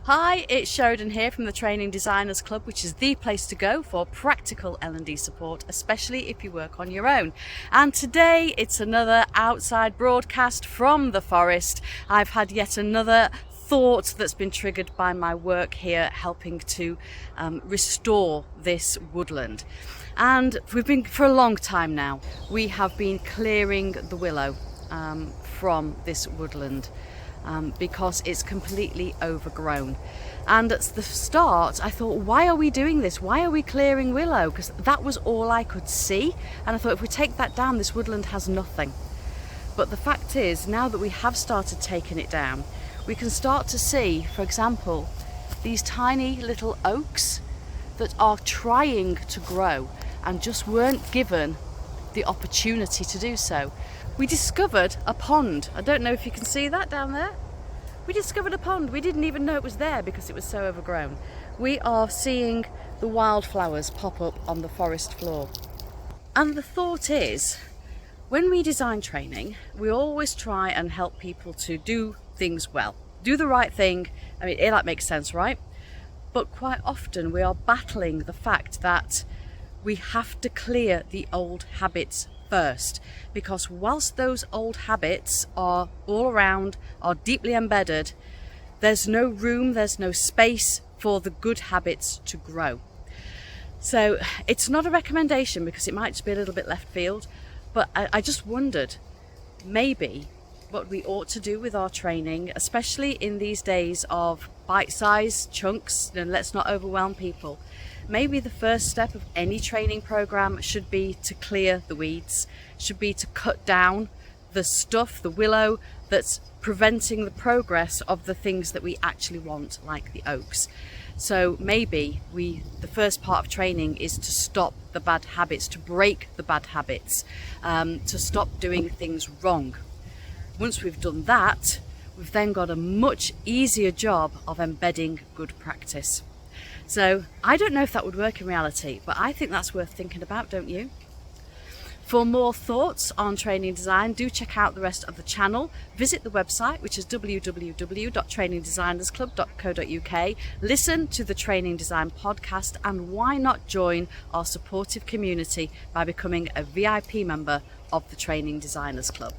Hi, it's Sheridan here from the Training Designers Club, which is the place to go for practical L&D support, especially if you work on your own. And today it's another outside broadcast from the forest. I've had yet another thought that's been triggered by my work here helping to restore this woodland. And we've been, for a long time now, we have been clearing the willow from this woodland. Because it's completely overgrown. And at the start I thought, why are we doing this? Why are we clearing willow? Because that was all I could see, and I thought if we take that down, this woodland has nothing. But the fact is, now that we have started taking it down, we can start to see, for example, these tiny little oaks that are trying to grow and just weren't given the opportunity to do so. We discovered a pond. I don't know if you can see that down there. We discovered a pond. We didn't even know it was there because it was so overgrown. We are seeing the wildflowers pop up on the forest floor. And the thought is, when we design training, we always try and help people to do things well, do the right thing. I mean, that makes sense, right? But quite often we are battling the fact that we have to clear the old habits first, because whilst those old habits are all around, are deeply embedded, there's no room, there's no space for the good habits to grow. So it's not a recommendation because it might just be a little bit left field, but I just wondered maybe what we ought to do with our training, especially in these days of bite-sized chunks, and let's not overwhelm people. Maybe the first step of any training program should be to clear the weeds, should be to cut down the stuff, the willow, that's preventing the progress of the things that we actually want, like the oaks. So maybe the first part of training is to stop the bad habits, to break the bad habits, to stop doing things wrong. Once we've done that, we've then got a much easier job of embedding good practice. So I don't know if that would work in reality, but I think that's worth thinking about, don't you? For more thoughts on training design, do check out the rest of the channel. Visit the website, which is www.trainingdesignersclub.co.uk. Listen to the Training Design podcast, and why not join our supportive community by becoming a VIP member of the Training Designers Club.